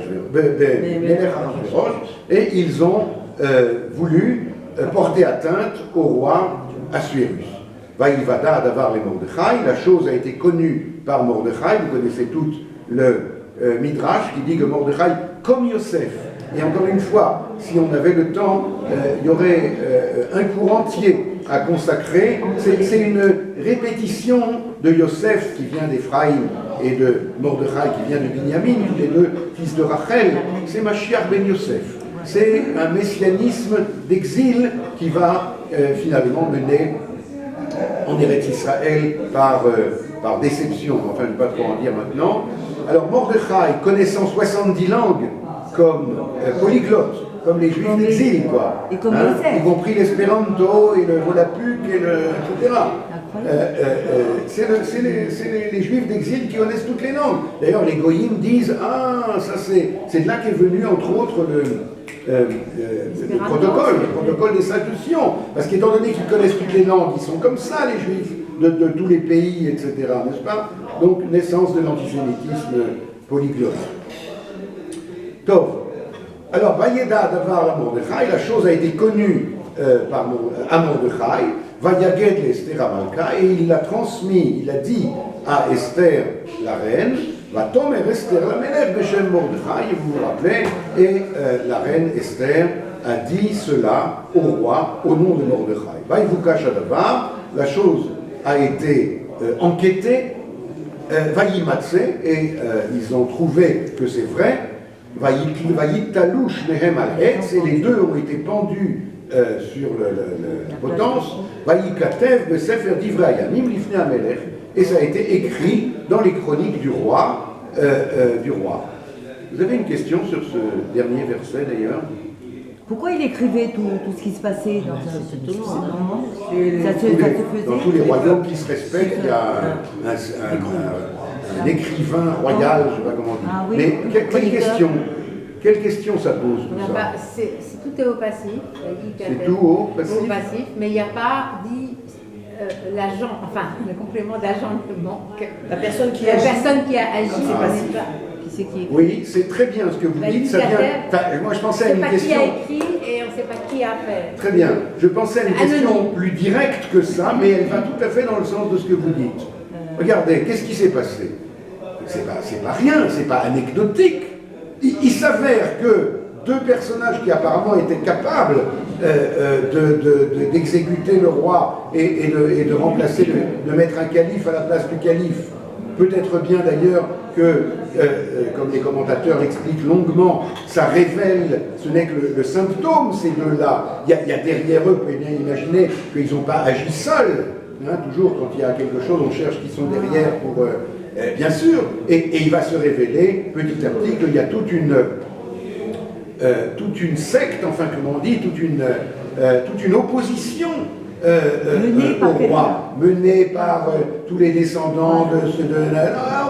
Speaker 1: et ils ont voulu porter atteinte au roi Assuérus. Vaïvada Adavar les Mordechai, la chose a été connue par Mordechai, vous connaissez tous le Midrash qui dit que Mordechai, comme Yosef, et encore une fois, si on avait le temps, il y aurait un cours entier à consacrer. C'est une répétition de Yosef qui vient d'Éphraïm et de Mordechai qui vient de Binyamin, tous les deux fils de Rachel. C'est Mashiach ben Yosef. C'est un messianisme d'exil qui va finalement mener en Eretz Israël par déception. Enfin, je ne vais pas trop en dire maintenant. Alors Mordechai, connaissant 70 langues, comme polyglotte, comme les juifs d'exil, quoi.
Speaker 2: Et comme
Speaker 1: y compris l'espéranto et le volapük et etc. C'est les juifs d'exil qui connaissent toutes les langues. D'ailleurs, les goyim disent ça c'est de là qu'est venu entre autres le protocole des Sadduciens. Parce qu'étant donné qu'ils connaissent toutes les langues, ils sont comme ça les juifs de tous les pays, etc. N'est-ce pas? Donc naissance de l'antisémitisme polyglotte. Tov. Alors, Vayeda Davar à Mordechai, la chose a été connue à Mordechai, Vayaged l'Esther Amalka, et il l'a transmis, il a dit à Esther, la reine, Vatomer Esther la Melech Beshem Mordechai, vous vous rappelez, et la reine Esther a dit cela au roi, au nom de Mordechai. Vaïvukash Adavar, la chose a été enquêtée, Vayimatse, et ils ont trouvé que c'est vrai. Vayitalouch Nehem al-Etz, et les deux ont été pendus sur la potence. Vayikatev besefer divrei hayamim lifnei hamelech, et ça a été écrit dans les chroniques du roi. Vous avez une question sur ce dernier verset d'ailleurs?
Speaker 2: Pourquoi il écrivait tout ce qui se passait dans
Speaker 1: Dans tous les royaumes qui se respectent, il y a un écrivain royal, je ne sais pas comment dire.
Speaker 2: Oui.
Speaker 1: Mais quelle question ça pose tout ça?
Speaker 6: Tout est au passif.
Speaker 1: C'est tout au passif.
Speaker 6: Au passif, mais il n'y a pas dit l'agent, enfin le complément d'agent ne manque.
Speaker 4: La personne qui
Speaker 6: La
Speaker 4: agit.
Speaker 6: personne qui a agi,
Speaker 4: c'est passif.
Speaker 6: qui c'est qui écrit.
Speaker 1: Oui, c'est très bien ce que vous dites. Ça vient. Moi, je pensais à une question.
Speaker 6: On ne sait pas qui a écrit et on ne sait pas qui a fait.
Speaker 1: Très bien. Je pensais à une question plus directe que ça, mais elle va tout à fait dans le sens de ce que vous dites. Regardez, qu'est-ce qui s'est passé? C'est pas rien, c'est pas anecdotique. Il s'avère que deux personnages qui apparemment étaient capables d'exécuter le roi et de remplacer, de mettre un calife à la place du calife. Peut-être bien d'ailleurs que, comme les commentateurs l'expliquent longuement, ça révèle, ce n'est que le symptôme, ces deux-là. Il y a derrière eux, vous pouvez bien imaginer qu'ils n'ont pas agi seuls. Toujours, quand il y a quelque chose, on cherche qui sont derrière pour... bien sûr, et il va se révéler petit à petit qu'il y a toute une secte, enfin comment on dit, toute une opposition au roi, menée par tous les descendants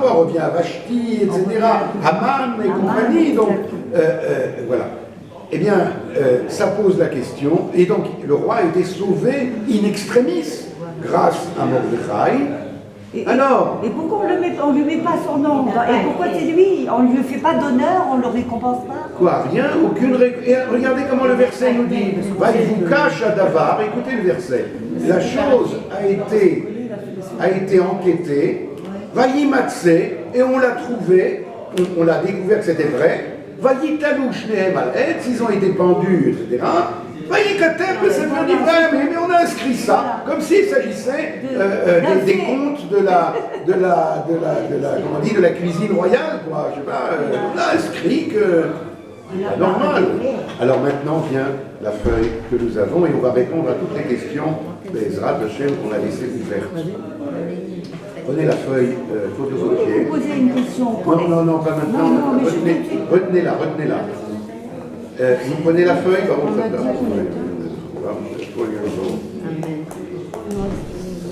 Speaker 1: on revient à Vashti, etc., Haman et compagnie, donc voilà. Eh bien, ça pose la question, et donc le roi a été sauvé in extremis grâce à Mordechai.
Speaker 2: Et pourquoi on ne lui met pas son nom? Et pourquoi c'est lui? On ne lui fait pas d'honneur, on ne le récompense pas?
Speaker 1: Quoi? Rien? Aucune et regardez comment le verset nous dit. Vaïvukash Adavar, écoutez le verset. La chose a été enquêtée, Vayimatse, et on l'a trouvé, on l'a découvert que c'était vrai. Vayitalouch Nehem al-Etz, ils ont été pendus, etc. Vayikatev, ça veut dire vrai, mais on a inscrit ça, comme s'il s'agissait des contes de la cuisine royale, quoi. Je sais pas, on a inscrit que normal. Alors maintenant vient la feuille que nous avons et on va répondre à toutes les questions d'Ezrat Hashem qu'on a laissées ouvertes. Prenez la feuille photocopiée.
Speaker 2: Vous posez une question.
Speaker 1: Non, pas maintenant. Retenez-la. Vous prenez la feuille,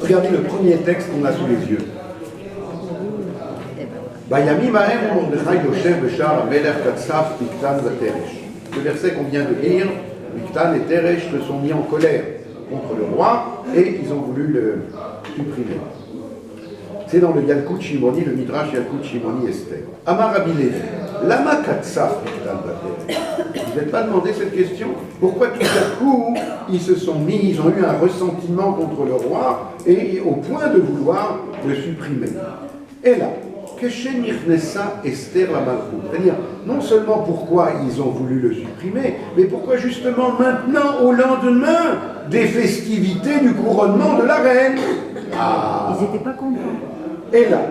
Speaker 1: regardez le premier texte qu'on a sous les yeux. Le verset qu'on vient de lire, Miktan et Teresh se sont mis en colère contre le roi et ils ont voulu le supprimer. C'est dans le Yalkut Shimoni, le Midrash Yalkut Shimoni Esther. Amar Rabbi Levi, Lama Katsaf Miktan Bateresh. Vous n'êtes pas demandé cette question? Pourquoi tout à coup, ils ont eu un ressentiment contre le roi, et au point de vouloir le supprimer? Et là, Esther la Malchout. C'est-à-dire, non seulement pourquoi ils ont voulu le supprimer, mais pourquoi justement maintenant, au lendemain des festivités du couronnement de la reine.
Speaker 2: Ils n'étaient pas contents.
Speaker 1: Et là,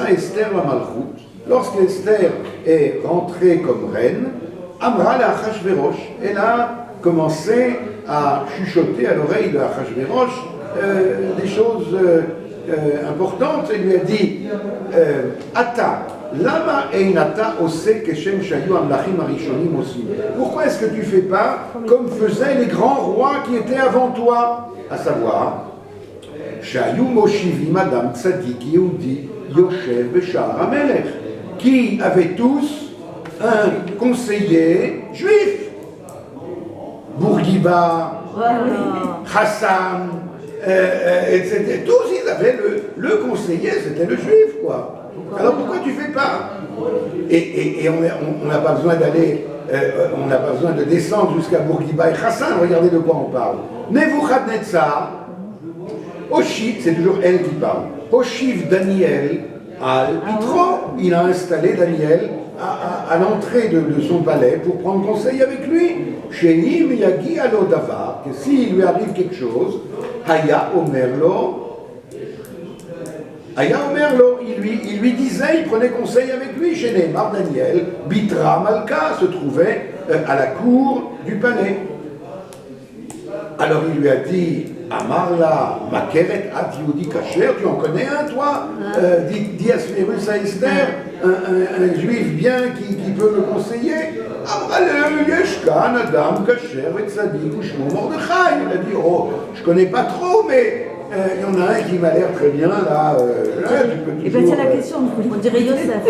Speaker 1: Esther la Malchout, lorsqu'Esther est rentrée comme reine, Amra la Achashverosh, elle a commencé à chuchoter à l'oreille de Achashverosh des choses importante. Il lui a dit Ata, lama einata ose keshem shayu amlachim arishonim osim. Pourquoi est-ce que tu fais pas comme faisaient les grands rois qui étaient avant toi, à savoir shayu moshivim adam tzadik yehudi yoshev beshar hamelech, qui avaient tous un conseiller juif, Bourguiba, Hassan, etc. Tous ils avaient le conseiller, c'était le juif, quoi. Alors pourquoi tu fais pas? Et on n'a pas besoin d'aller, on n'a pas besoin de descendre jusqu'à Bourguiba et Hassan. Regardez de quoi on parle. Nebuchadnezzar, Oshiv, c'est toujours elle qui parle. Oshiv Daniel al Pitro, il a installé Daniel à l'entrée de son palais pour prendre conseil avec lui. Sheim Yagi Alodavar, que s'il lui arrive quelque chose, Haya Omerlo, il lui disait, il prenait conseil avec lui. Chez Neymar Daniel, Bitra Malka se trouvait à la cour du palais. Alors il lui a dit, Amarla, Makeret Ad Yehudi Kasher, tu en connais un toi? Dis à Sphérus à Esther, un juif bien qui peut me conseiller. Amrale, Yeshkan, Adam, Kasher, Vetzadik, Ushmo, Mordechai. Il a dit, oh, je connais pas trop, mais il y en a un qui m'a l'air très bien, là.
Speaker 2: Et bien c'est la question, on dirait Yosef.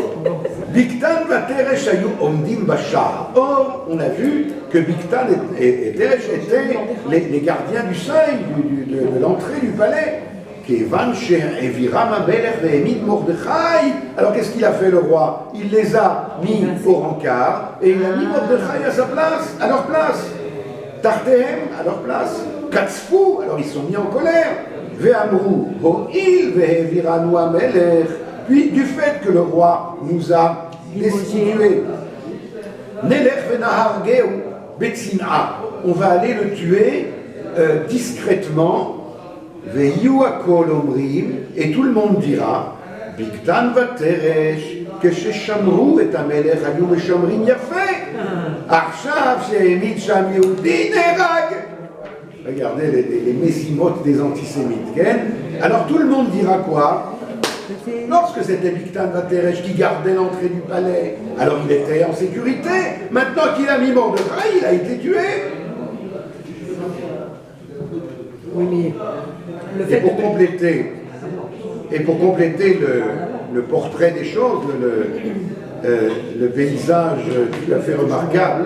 Speaker 1: Bigtan va Teresh ayu omdim bashar. Or, on a vu que Bigtan et Teresh étaient les gardiens du seuil, de l'entrée du palais. Alors qu'est-ce qu'il a fait le roi? Il les a mis au rencard et il a mis Mordechai à sa place, à leur place. Tartehem à leur place. Katzfou, alors ils sont mis en colère. Ve'amrou, ho'il ve'eviranu amelech. Puis du fait que le roi nous a destitués, Nelech ve'nahargeu betzina, on va aller le tuer discrètement. Ve'yu akol omrim, et tout le monde dira Bigtan vateresh כששמרו את המלך היו משמרים יפה. עכשיו שהעמיד שם יהודי נהרג. Regardez les messimotes des antisémites. Alors tout le monde dira quoi? Lorsque c'était Bigtan Vateresh qui gardait l'entrée du palais, alors il était en sécurité. Maintenant qu'il a mis Mordechai, il a été tué.
Speaker 4: Oui, mais le fait
Speaker 1: pour compléter le portrait des choses, le paysage tout à fait remarquable,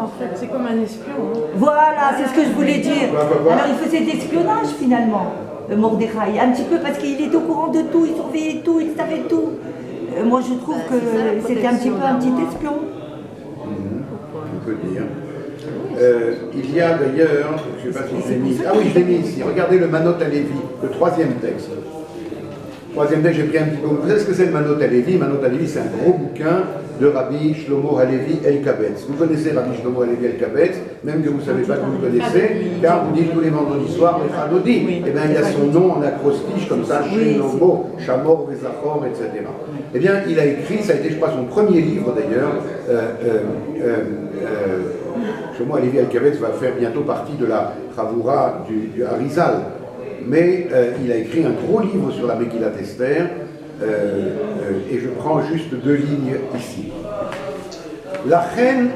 Speaker 3: En fait, c'est comme un espion. Hein.
Speaker 2: Voilà, c'est ce que je voulais dire. Alors il faisait de l'espionnage finalement, Mordechai, un petit peu parce qu'il était au courant de tout, il surveillait tout, il savait tout. Moi je trouve que c'était un petit peu un petit espion.
Speaker 1: On peut dire. Il y a d'ailleurs, je ne sais pas si je l'ai mis, ah oui, je l'ai mis ici, regardez le Manot à Lévi, le troisième texte. Troisième texte, j'ai pris un petit peu. Vous savez ce que c'est le Manot à Lévi? Manot à Lévi, c'est un gros bouquin de Rabbi Shlomo Halevi El-Kabetz. Vous connaissez Rabbi Shlomo Halevi El-Kabetz, même que vous ne savez pas que vous le connaissez, car vous dites tous les vendredis soirs, les Chanodi. Eh bien, il y a son nom en acrostiche, comme ça, Shlomo, Shamor, Vezachor, etc. Eh bien, il a écrit, ça a été, je crois, son premier livre d'ailleurs. Shlomo Halevi El-Kabetz va faire bientôt partie de la Chavura du Harizal. Mais il a écrit un gros livre sur la Megillat Esther, et je prends juste deux lignes ici. La reine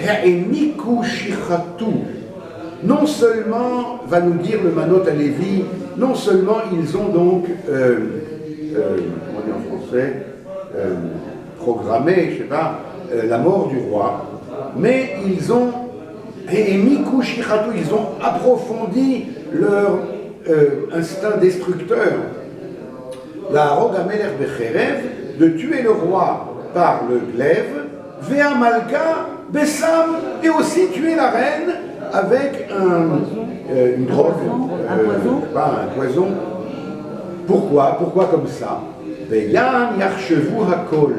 Speaker 1: ha'eniku shichatu. Non seulement, va nous dire le Manot à Lévi, non seulement ils ont donc, comment dire en français, programmé, je sais pas, la mort du roi, mais ils ont ha'eniku shichatu, ils ont approfondi leur instinct destructeur. la Harog Amelech Becherev, de tuer le roi par le glaive, Vea Malka Bessam, et aussi tuer la reine avec une drogue,
Speaker 2: un poison.
Speaker 1: pas un poison. Pourquoi comme ça? Veyan Yarchevu Hakol,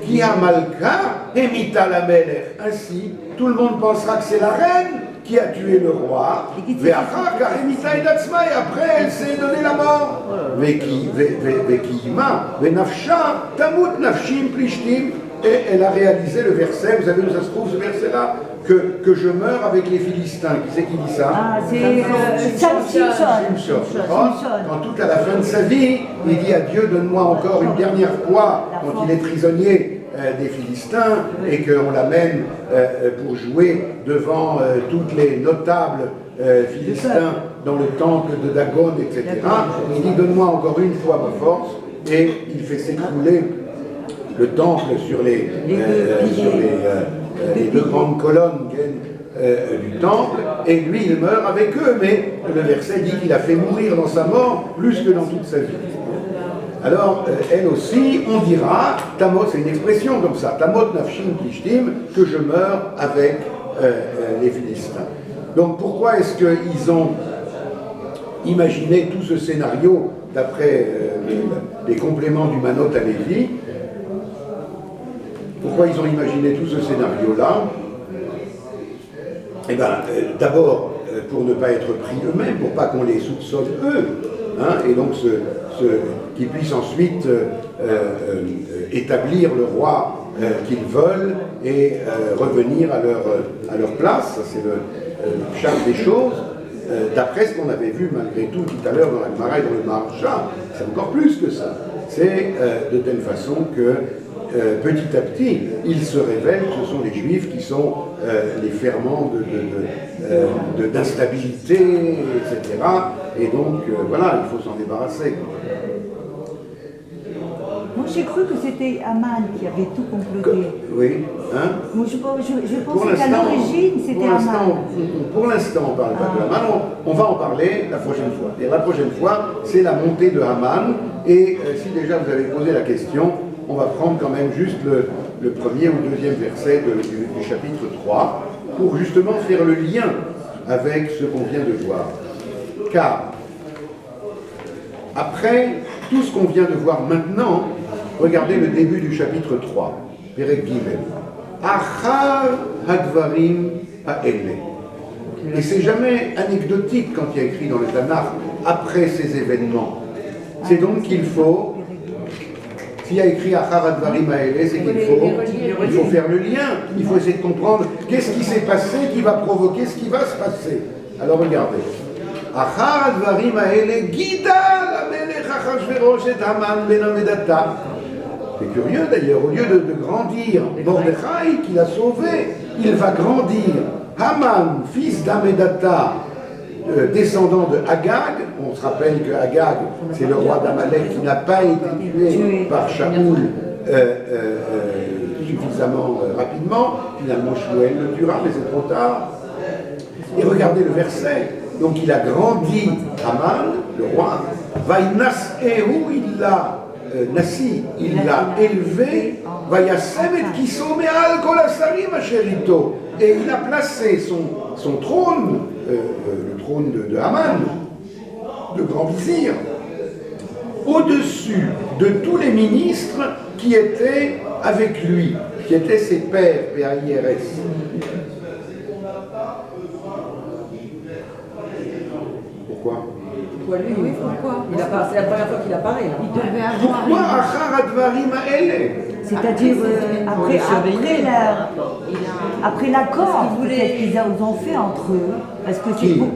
Speaker 1: Ki Malka Emita la Melech. Ainsi, tout le monde pensera que c'est la reine qui a tué le roi. Veachar Karemita Edatzma, et après elle s'est donné la mort. Vekiyima, Venafsha, Tamut Nafshim Plishtim. Et elle a réalisé le verset, vous savez où ça se trouve ce verset-là, que je meurs avec les Philistins. Qui c'est qui dit ça?
Speaker 2: Ah, c'est Samson.
Speaker 1: Quand tout à la fin de sa vie, il dit à Dieu, donne-moi encore une dernière fois, quand il est prisonnier des Philistins, et qu'on l'amène pour jouer devant toutes les notables Philistins dans le temple de Dagon, etc. Il dit, donne-moi encore une fois ma force, et il fait s'écrouler le temple sur les deux grandes colonnes du temple, et lui il meurt avec eux, mais le verset dit qu'il a fait mourir dans sa mort plus que dans toute sa vie. Alors, elle aussi, on dira, Tamot, c'est une expression comme ça, Tamot Nafshim Plishtim, que je meurs avec les Philistins. Donc pourquoi est-ce qu'ils ont imaginé tout ce scénario d'après les compléments du Manot à Lévi? Pourquoi ils ont imaginé tout ce scénario-là? Eh bien, d'abord, pour ne pas être pris eux-mêmes, pour pas qu'on les soupçonne eux, hein, et donc qu'ils puissent ensuite établir le roi qu'ils veulent et revenir à leur place. Ça, c'est le charme des choses. D'après ce qu'on avait vu malgré tout à l'heure dans la Gemara et dans le Maharsha, c'est encore plus que ça. C'est de telle façon que petit à petit, il se révèle que ce sont les Juifs qui sont les ferments d'instabilité, etc. Et donc, voilà, il faut s'en débarrasser.
Speaker 2: Moi j'ai cru que c'était Aman qui avait tout comploté.
Speaker 1: Oui, hein?
Speaker 2: Moi je pensais qu'à l'origine c'était Aman.
Speaker 1: Pour l'instant, on ne parle pas de Haman, on va en parler la prochaine fois. Et la prochaine fois, c'est la montée de Haman. Et si déjà vous avez posé la question, on va prendre quand même juste le premier ou deuxième verset du chapitre 3 pour justement faire le lien avec ce qu'on vient de voir. Car après tout ce qu'on vient de voir maintenant, regardez le début du chapitre 3, Perek Gimel. Achar hadvarim ha'ele. Et c'est jamais anecdotique quand il y a écrit dans le Tanakh après ces événements. C'est donc qu'il faut. S'il y a écrit Achar Advarim Ha'ele, c'est qu'il faut faire le lien, il faut essayer de comprendre qu'est-ce qui s'est passé, qui va provoquer ce qui va se passer. Alors regardez. Achar Advarim Ha'ele, Gida l'Amelech Achashverosh et Haman ben Hamedata. C'est curieux d'ailleurs, au lieu de grandir Mordechai qui l'a sauvé, il va grandir Haman, fils d'Hamedata, descendant de Agag. On se rappelle que Agag, c'est le roi d'Amalek qui n'a pas été tué par Shaoul suffisamment rapidement. Finalement, Shmuel le tuera, mais c'est trop tard. Et regardez le verset. Donc il a grandi, Haman, le roi. Vainas Ehu, il l'a Nassi, il l'a élevé. Vayasem et Kiso Me'al Kol Asarim Asherito. Et il a placé son trône, le trône de Haman, de grand vizir, au-dessus de tous les ministres qui étaient avec lui, qui étaient ses pères, P-A-I-R-S. Pourquoi?
Speaker 4: Pourquoi lui? Oui, pourquoi? C'est la première fois qu'il apparaît. Là.
Speaker 3: Il devait avoir
Speaker 1: Pourquoi Achar Advarim Ha'ele?
Speaker 2: C'est-à-dire après l'accord peut-être qu'ils ont fait entre eux, parce que c'est bon.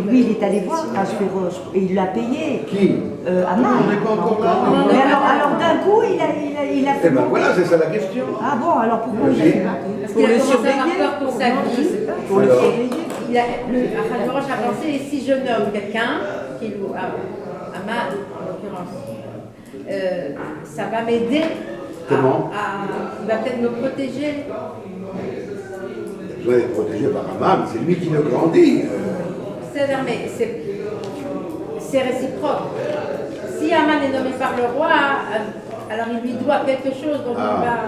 Speaker 2: Lui, il est allé voir Achashverosh et il l'a payé.
Speaker 1: Qui?
Speaker 2: Haman.
Speaker 1: On n'est pas encore là.
Speaker 2: Mais alors d'un coup, il a fait.
Speaker 1: Eh bien voilà, c'est ça la question.
Speaker 2: Ah bon, alors pourquoi il a fait marquer?
Speaker 6: Parce qu'il a commencé à avoir peur pour sa vie.
Speaker 2: Pour le surveiller.
Speaker 6: Achashverosh a pensé, et si je nomme quelqu'un, Haman en l'occurrence, ça va m'aider.
Speaker 1: Comment?
Speaker 6: Il va peut-être me protéger.
Speaker 1: Je dois être protégé par Haman, c'est lui qui le grandit.
Speaker 6: Mais c'est réciproque. si Aman est nommé par le roi, alors il lui doit quelque chose, donc il va...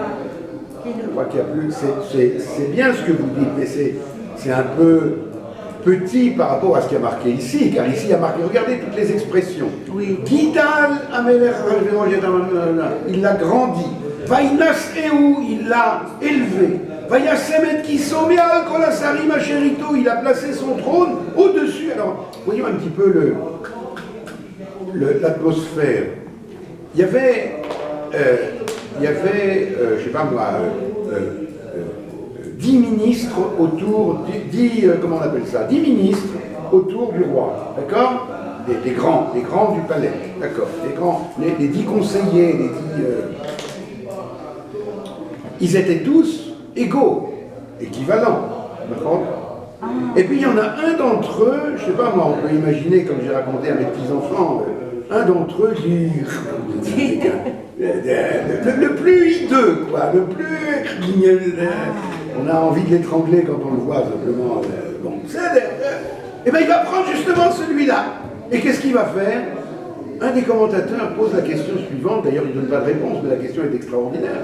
Speaker 1: Je crois qu'il y a plus. C'est bien ce que vous dites, mais c'est un peu petit par rapport à ce qui a marqué ici, car ici il y a marqué, regardez toutes les expressions.
Speaker 2: Oui.
Speaker 1: Gidal Amelech, il l'a grandi. Vainas Ehu, il l'a élevé. Vayasemet Kisomial Kolasarim Asherito, il a placé son trône au-dessus. Alors, voyons un petit peu l'atmosphère. Il y avait, je sais pas moi, 10 ministres autour, 10 comment on appelle ça, 10 ministres autour du roi, d'accord, les grands du palais, d'accord, les 10 conseillers, les 10... ils étaient tous égaux, équivalents, d'accord. Et puis il y en a un d'entre eux, je sais pas moi, on peut imaginer, comme j'ai raconté à mes petits-enfants, un d'entre eux le plus hideux, quoi, le plus... On a envie de l'étrangler quand on le voit, simplement. Bon, et bien il va prendre justement celui-là. Et qu'est-ce qu'il va faire? Un des commentateurs pose la question suivante, d'ailleurs il ne donne pas de réponse, mais la question est extraordinaire.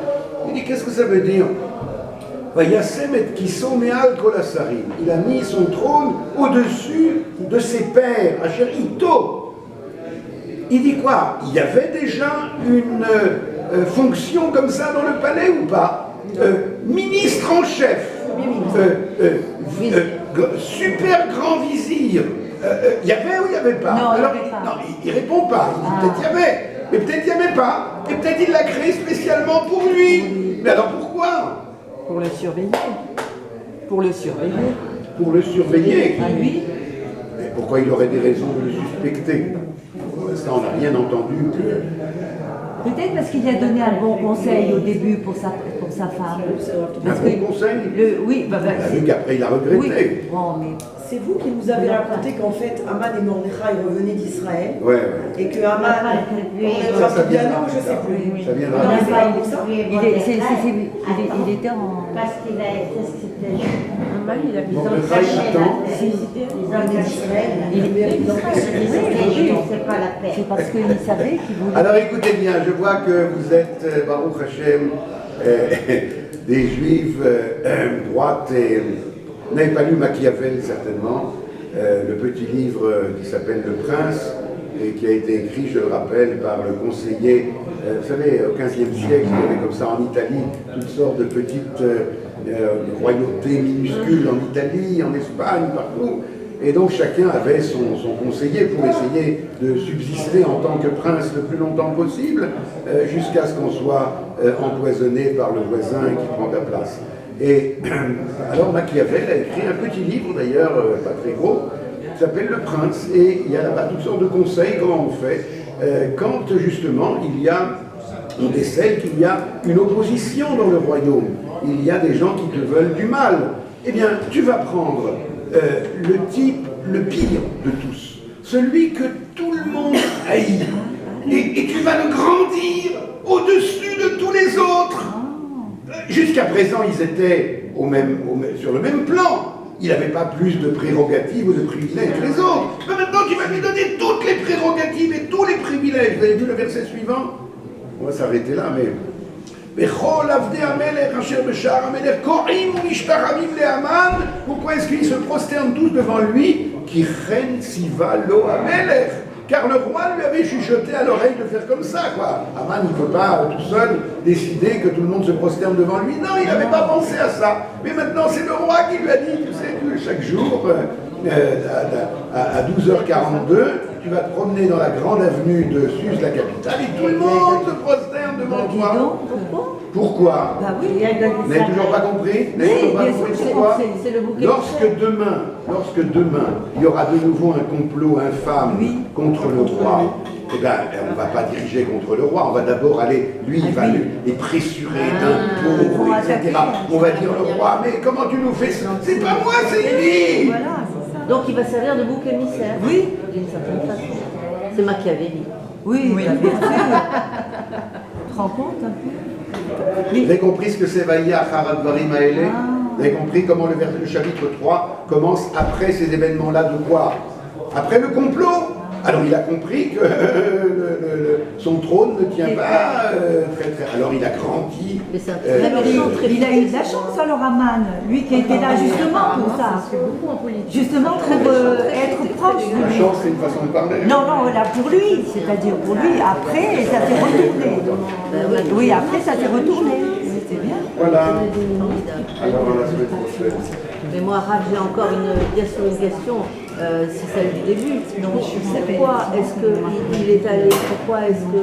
Speaker 1: Il dit, qu'est-ce que ça veut dire? Vayasemet Kisomeal Kolasarim. Il a mis son trône au-dessus de ses pairs, Asher Ito. Il dit quoi? Il y avait déjà une fonction comme ça dans le palais ou pas? Ministre en chef, super grand vizir. Il y avait ou il n'y avait pas?
Speaker 2: Non,
Speaker 1: alors,
Speaker 2: il n'y avait pas.
Speaker 1: Non, il répond pas. Il dit peut-être il y avait, mais peut-être il n'y avait pas. Et peut-être il l'a créé spécialement pour lui. Mais alors pourquoi?
Speaker 7: Pour le surveiller. Pour le surveiller.
Speaker 1: Pour le surveiller.
Speaker 2: À lui.
Speaker 1: Mais pourquoi il aurait des raisons de le suspecter? Pour l'instant, on n'a rien entendu que...
Speaker 2: Peut-être parce qu'il a donné un bon conseil au début pour sa femme. Parce
Speaker 1: Un bon conseil?
Speaker 2: Oui,
Speaker 1: Vu qu'après il a regretté.
Speaker 2: Oui, bon, mais...
Speaker 4: C'est vous qui nous avez raconté qu'en fait, Aman et Mordechai revenaient d'Israël.
Speaker 1: Ouais.
Speaker 4: Et que Aman,
Speaker 1: Ça viendra.
Speaker 4: je sais plus.
Speaker 1: Ça viendra.
Speaker 2: Non,
Speaker 1: plus
Speaker 2: pas,
Speaker 1: tard.
Speaker 2: il était en...
Speaker 5: Parce qu'il a été, c'était
Speaker 3: Aman, il a mis
Speaker 1: Bon,
Speaker 3: dans
Speaker 1: le
Speaker 3: le
Speaker 1: travail
Speaker 3: sachet.
Speaker 1: du temps.
Speaker 5: ils ont d'Israël. C'est pas la paix.
Speaker 2: C'est parce qu'il savait qu'il voulait...
Speaker 1: Alors écoutez bien, je vois que vous êtes, Baruch Hashem, des juifs droites et vous n'avez pas lu Machiavel certainement, le petit livre qui s'appelle Le Prince et qui a été écrit, je le rappelle, par le conseiller, vous savez, au XVe siècle, il y avait comme ça en Italie toutes sortes de petites royautés minuscules en Italie, en Espagne, partout. Et donc chacun avait son conseiller pour essayer de subsister en tant que prince le plus longtemps possible, jusqu'à ce qu'on soit empoisonné par le voisin qui prend ta place. Et alors Machiavel a écrit un petit livre d'ailleurs, pas très gros, qui s'appelle Le Prince, et il y a là-bas toutes sortes de conseils, comment on fait, quand justement on décèle qu'il y a une opposition dans le royaume, il y a des gens qui te veulent du mal, eh bien tu vas prendre le type, le pire de tous, celui que tout le monde haït, et tu vas le grandir au-dessus de tous les autres. Jusqu'à présent, ils étaient sur le même plan. Il n'avait pas plus de prérogatives ou de privilèges que les autres. Mais maintenant, tu vas lui donner toutes les prérogatives et tous les privilèges. Vous avez vu le verset suivant? On va s'arrêter là, mais... Pourquoi est-ce qu'ils se prosternent tous devant lui? Car le roi lui avait chuchoté à l'oreille de faire comme ça, quoi. Aman, il ne peut pas tout seul décider que tout le monde se prosterne devant lui. Non, il n'avait pas pensé à ça. Mais maintenant, c'est le roi qui lui a dit, tu sais, que chaque jour, à 12h42, tu vas te promener dans la grande avenue de Suse, la capitale, et tout le monde se prosterne devant toi. Pourquoi?
Speaker 2: Bah oui,
Speaker 1: Vous n'avez toujours pas compris? Vous n'avez toujours pas compris pourquoi?
Speaker 2: c'est le bouquet.
Speaker 1: Lorsque demain, il y aura de nouveau un complot infâme contre le roi, eh bien, on ne va pas diriger contre le roi, on va d'abord aller, lui, il va les pressurer d'impôts, etc. On va dire le roi, mais comment tu nous fais ça? C'est pas moi, c'est lui!
Speaker 2: Voilà, c'est ça.
Speaker 3: Donc il va servir de bouc émissaire.
Speaker 2: Oui.
Speaker 3: D'une certaine façon. C'est Machiavelli.
Speaker 2: Oui, la vertu. Tu te rends compte un peu?
Speaker 1: Vous avez compris ce que c'est Vaïa Acharad Varim Haele? Vous avez compris comment le chapitre 3 commence après ces événements-là de quoi? Après le complot. Alors il a compris que son trône ne tient pas très très. Alors il a grandi.
Speaker 3: Mais c'est un
Speaker 2: Il a eu de la chance alors Aman, lui qui était là justement pour ça.
Speaker 3: beaucoup en politique.
Speaker 2: Justement pour être proche de
Speaker 1: La
Speaker 2: lui.
Speaker 1: chance, c'est une façon de parler.
Speaker 2: Non, non, là pour lui, c'est-à-dire pour lui, après ça s'est retourné. Oui, après ça s'est retourné. C'est bien.
Speaker 1: Voilà. Alors à la semaine prochaine.
Speaker 3: Mais moi, Raph, j'ai encore bien sûr une question, c'est celle du début. Donc, pourquoi est-ce qu'il est allé, pourquoi est-ce que...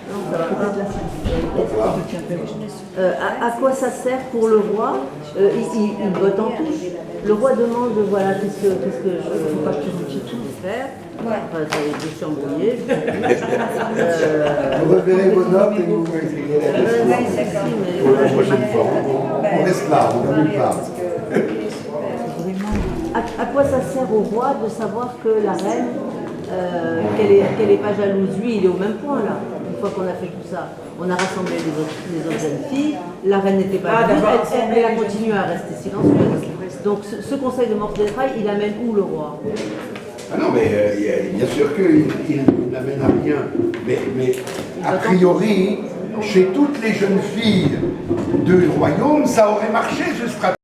Speaker 3: non, ça va pas. À quoi ça sert pour le roi? Il botte en touche. Le roi demande, voilà, qu'est-ce que je peux faire? Enfin, ça je suis embrouillée.
Speaker 1: Vous reverrez vos notes et vous pouvez écrire la question. Pour la prochaine fois. On reste là, on ne nulle part.
Speaker 3: À quoi ça sert au roi de savoir que la reine, qu'elle n'est pas jalouse? Lui, il est au même point là. Une fois qu'on a fait tout ça, on a rassemblé les autres jeunes filles, la reine n'était pas jalouse, elle a continué à rester silencieuse. Donc ce conseil de Mordechai, il amène où le roi?
Speaker 1: Ah non, mais bien sûr qu'il n'amène à rien. Mais a priori, chez toutes les jeunes filles du royaume, ça aurait marché ce stratégie.